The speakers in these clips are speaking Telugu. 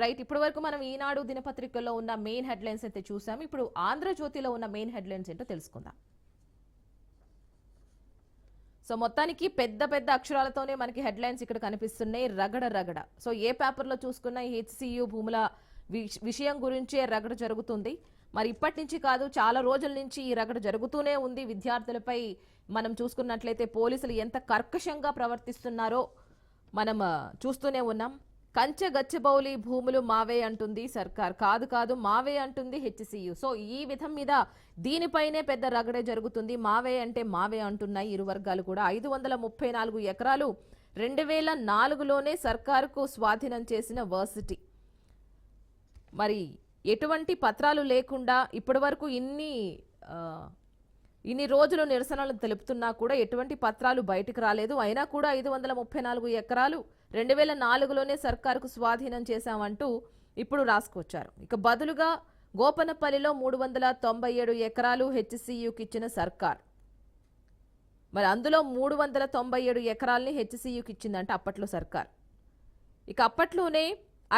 రైట్, ఇప్పటి వరకు మనం ఈనాడు దినపత్రికల్లో ఉన్న మెయిన్ హెడ్లైన్స్ అయితే చూసాం. ఇప్పుడు ఆంధ్రజ్యోతిలో ఉన్న మెయిన్ హెడ్లైన్స్ ఏంటో తెలుసుకుందాం. సో మొత్తానికి పెద్ద పెద్ద అక్షరాలతోనే మనకి హెడ్లైన్స్ ఇక్కడ కనిపిస్తున్నాయి. రగడ రగడ. సో ఏ పేపర్లో చూసుకున్నా ఈ హెచ్సియు భూముల విషయం గురించే రగడ జరుగుతుంది. మరి ఇప్పటి నుంచి కాదు, చాలా రోజుల నుంచి ఈ రగడ జరుగుతూనే ఉంది. విద్యార్థులపై మనం చూసుకున్నట్లయితే పోలీసులు ఎంత కర్కశంగా ప్రవర్తిస్తున్నారో మనం చూస్తూనే ఉన్నాం. కంచె గచ్చిబౌలి భూములు మావే అంటుంది సర్కార్, కాదు కాదు మావే అంటుంది హెచ్సియు. సో ఈ విధం మీద దీనిపైనే పెద్ద రగడే జరుగుతుంది. మావే అంటే మావే అంటున్నాయి ఇరు వర్గాలు కూడా. 534 ఎకరాలు 2004లోనే సర్కారుకు స్వాధీనం చేసిన వర్సిటీ. మరి ఎటువంటి పత్రాలు లేకుండా ఇప్పటి వరకు ఇన్ని రోజులు నిరసనలు తెలుపుతున్నా కూడా ఎటువంటి పత్రాలు బయటకు రాలేదు. అయినా కూడా 534 ఎకరాలు 2004లోనే సర్కారుకు స్వాధీనం చేశామంటూ ఇప్పుడు రాసుకొచ్చారు. ఇక బదులుగా గోపనపల్లిలో 397 ఎకరాలు హెచ్సియుకి ఇచ్చిన సర్కార్. మరి అందులో 397 ఎకరాలని హెచ్సియుకి ఇచ్చిందంట అప్పట్లో సర్కార్. ఇక అప్పట్లోనే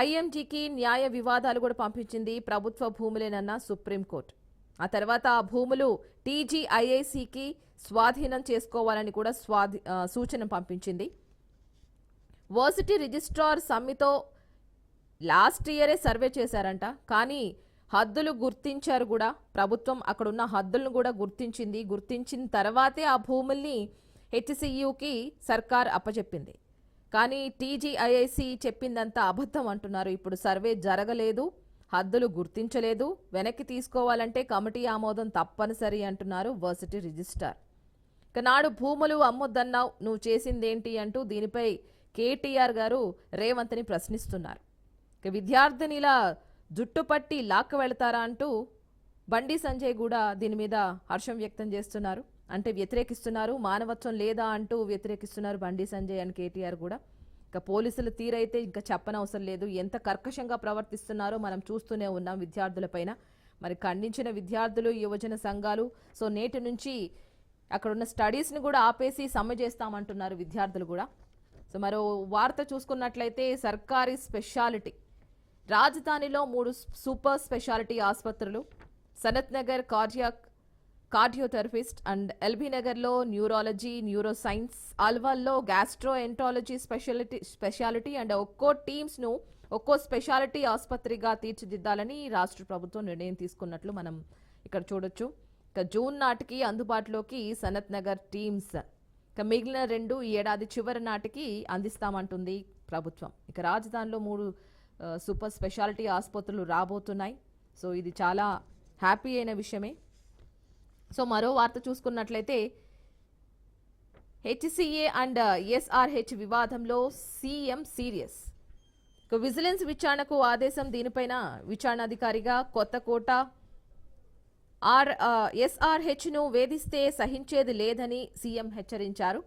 ఐఎంజీకి న్యాయ వివాదాలు కూడా పంపించింది. ప్రభుత్వ భూములేనన్న సుప్రీంకోర్టు. ఆ తర్వాత ఆ భూములు టీజీఐఐసికి స్వాధీనం చేసుకోవాలని కూడా సూచన పంపించింది. వర్సిటీ రిజిస్ట్రార్ సమ్మితో లాస్ట్ ఇయరే సర్వే చేశారంట. కానీ హద్దులు గుర్తించారు కూడా. ప్రభుత్వం అక్కడున్న హద్దులను కూడా గుర్తించింది. గుర్తించిన తర్వాతే ఆ భూముల్ని హెచ్సియుకి సర్కార్ అప్పచెప్పింది. కానీ టీజీఐఐసి చెప్పిందంతా అబద్ధం అంటున్నారు. ఇప్పుడు సర్వే జరగలేదు, హద్దులు గుర్తించలేదు, వెనక్కి తీసుకోవాలంటే కమిటీ ఆమోదం తప్పనిసరి అంటున్నారు వర్సిటీ రిజిస్ట్రార్. ఇక నాడు భూములు అమ్మొద్దన్నావు, నువ్వు చేసిందేంటి అంటూ దీనిపై కేటీఆర్ గారు రేవంత్ని ప్రశ్నిస్తున్నారు. ఇక విద్యార్థినిల జుట్టుపట్టి లాక్క వెళతారా అంటూ బండి సంజయ్ కూడా దీని మీద హర్షం వ్యక్తం చేస్తున్నారు. అంటే వ్యతిరేకిస్తున్నారు. మానవత్వం లేదా అంటూ వ్యతిరేకిస్తున్నారు బండి సంజయ్ అని కేటీఆర్ కూడా. ఇక పోలీసుల తీరైతే ఇంకా చెప్పనవసరం లేదు. ఎంత కర్కశంగా ప్రవర్తిస్తున్నారో మనం చూస్తూనే ఉన్నాం విద్యార్థులపైన. మరి ఖండించిన విద్యార్థులు, యువజన సంఘాలు సో నేటి నుంచి అక్కడున్న స్టడీస్ని కూడా ఆపేసి సమ్మె చేస్తామంటున్నారు విద్యార్థులు కూడా. సో మరో వార్త చూసుకున్నట్లయితే సర్కారీ స్పెషాలిటీ రాజధానిలో 3 సూపర్ స్పెషాలిటీ ఆసుపత్రులు, Sanath Nagar cardiotherapist and LB నగర్లో న్యూరాలజీ, న్యూరోసైన్స్, అల్వాల్లో గ్యాస్ట్రో ఎంట్రాలజీ స్పెషాలిటీ అండ్ ఒక్కో టీమ్స్ను ఒక్కో స్పెషాలిటీ ఆసుపత్రిగా తీర్చిదిద్దాలని రాష్ట్ర ప్రభుత్వం నిర్ణయం తీసుకున్నట్లు మనం ఇక్కడ చూడొచ్చు. ఇక జూన్ నాటికి అందుబాటులోకి సనత్ నగర్ టీమ్స్, ఇక మిగిలిన 2 ఈ ఏడాది చివరి నాటికి అందిస్తామంటుంది ప్రభుత్వం. ఇక రాజధానిలో 3 సూపర్ స్పెషాలిటీ ఆసుపత్రులు రాబోతున్నాయి. సో ఇది చాలా హ్యాపీ అయిన విషయమే. సో మరో వార్త చూసుకున్నట్లయితే హెచ్సిఏ అండ్ ఎస్ఆర్హెచ్ వివాదంలో సీఎం సీరియస్. విజిలెన్స్ విచారణకు ఆదేశం. దీనిపైన విచారణాధికారిగా కొత్తకోట ఎస్ఆర్హెచ్ను వేధిస్తే సహించేది లేదని సీఎం హెచ్చరించారు.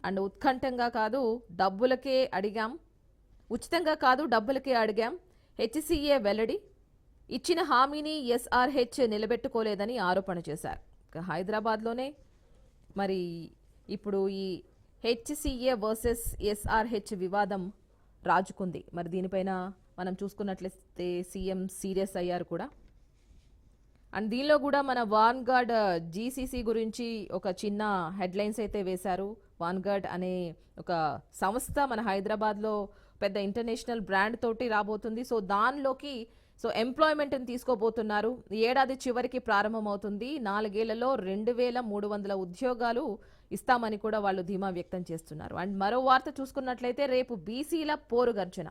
అండ్ ఉత్కంఠంగా కాదు డబ్బులకే అడిగాం, ఉచితంగా కాదు డబ్బులకే అడిగాం, హెచ్సిఏ వెల్లడి. ఇచ్చిన హామీని ఎస్ఆర్హెచ్ నిలబెట్టుకోలేదని ఆరోపణ చేశారు. హైదరాబాద్లోనే మరి ఇప్పుడు ఈ హెచ్సిఏ వర్సెస్ ఎస్ఆర్హెచ్ వివాదం రాజుకుంది. మరి దీనిపైన మనం చూసుకున్నట్లయితే సీఎం సీరియస్ అయ్యారు కూడా. అండ్ దీనిలో కూడా మన వాన్గార్డ్ జీసీసీ గురించి ఒక చిన్న హెడ్లైన్స్ అయితే వేశారు. వాన్గార్డ్ అనే ఒక సంస్థ మన హైదరాబాద్లో పెద్ద ఇంటర్నేషనల్ బ్రాండ్ తోటి రాబోతుంది. సో దానిలోకి ఎంప్లాయ్మెంట్ని తీసుకోబోతున్నారు. ఏడాది చివరికి ప్రారంభమవుతుంది. 4 ఏళ్లలో 2300 ఉద్యోగాలు ఇస్తామని కూడా వాళ్ళు ధీమా వ్యక్తం చేస్తున్నారు. అండ్ మరో వార్త చూసుకున్నట్లయితే రేపు బీసీల పోరుగర్జన.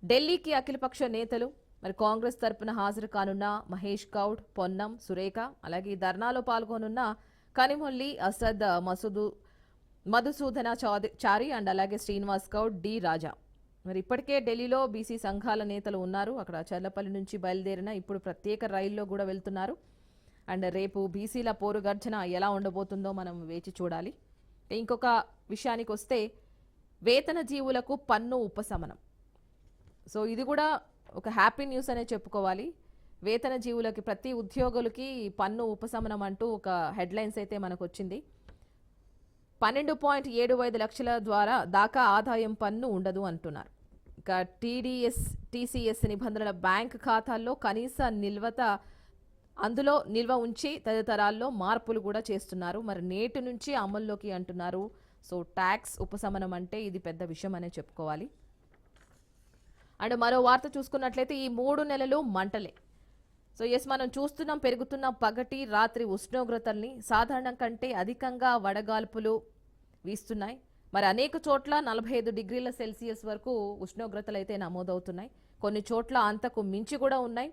ఢిల్లీకి అఖిలపక్ష నేతలు మరి కాంగ్రెస్ తరపున హాజరు కానున్న మహేష్ గౌడ్, పొన్నం, సురేఖ, అలాగే ధర్నాలో పాల్గొనున్న కనిమొల్లి, అసద్ మధుసూదన చారి అండ్ అలాగే శ్రీనివాస్ గౌడ్, డి రాజా. మరి ఇప్పటికే ఢిల్లీలో బీసీ సంఘాల నేతలు ఉన్నారు. అక్కడ చర్లపల్లి నుంచి బయలుదేరిన ఇప్పుడు ప్రత్యేక రైల్లో కూడా వెళ్తున్నారు. అండ్ రేపు బీసీల పోరుగర్జన ఎలా ఉండబోతుందో మనం వేచి చూడాలి. ఇంకొక విషయానికి వస్తే వేతన జీవులకు పన్ను ఉపశమనం. సో ఇది కూడా ఒక హ్యాపీ న్యూస్ అనే చెప్పుకోవాలి. వేతన జీవులకి, ప్రతి ఉద్యోగులకి పన్ను ఉపశమనం అంటూ ఒక హెడ్లైన్స్ అయితే మనకు వచ్చింది. 12.75 లక్షల దాకా ఆదాయం పన్ను ఉండదు అంటున్నారు. ఇక టీసీఎస్ నిబంధనల బ్యాంక్ ఖాతాల్లో కనీస అందులో నిల్వ ఉంచి తదితరాల్లో మార్పులు కూడా చేస్తున్నారు. మరి నేటి నుంచి అమల్లోకి అంటున్నారు. సో ట్యాక్స్ ఉపశమనం అంటే ఇది పెద్ద విషయం అనే చెప్పుకోవాలి. అండ్ మరో వార్త చూసుకున్నట్లయితే ఈ 3 నెలలు మంటలే. సో మనం చూస్తున్నాం పెరుగుతున్న పగటి రాత్రి ఉష్ణోగ్రతల్ని. సాధారణం కంటే అధికంగా వడగాల్పులు వీస్తున్నాయి. మరి అనేక చోట్ల 45 డిగ్రీల సెల్సియస్ వరకు ఉష్ణోగ్రతలు అయితే నమోదవుతున్నాయి. కొన్ని చోట్ల అంతకు మించి కూడా ఉన్నాయి.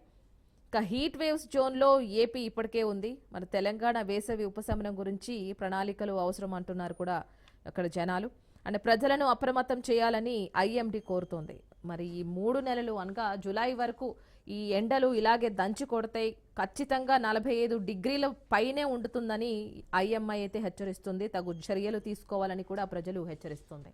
ఇక హీట్ వేవ్స్ జోన్లో ఏపీ ఇప్పటికే ఉంది. మరి తెలంగాణ వేసవి ఉపశమనం గురించి ప్రణాళికలు అవసరం అంటున్నారు కూడా అక్కడ జనాలు. అంటే ప్రజలను అప్రమత్తం చేయాలని ఐఎండీ కోరుతోంది. మరి ఈ 3 నెలలు అనగా జులై వరకు ఈ ఎండలు ఇలాగే దంచి కొడతాయి. ఖచ్చితంగా 45 డిగ్రీల పైనే ఉంటుందని ఐఎంఐ అయితే హెచ్చరిస్తుంది. తగు చర్యలు తీసుకోవాలని కూడా ప్రజలు హెచ్చరిస్తుంది.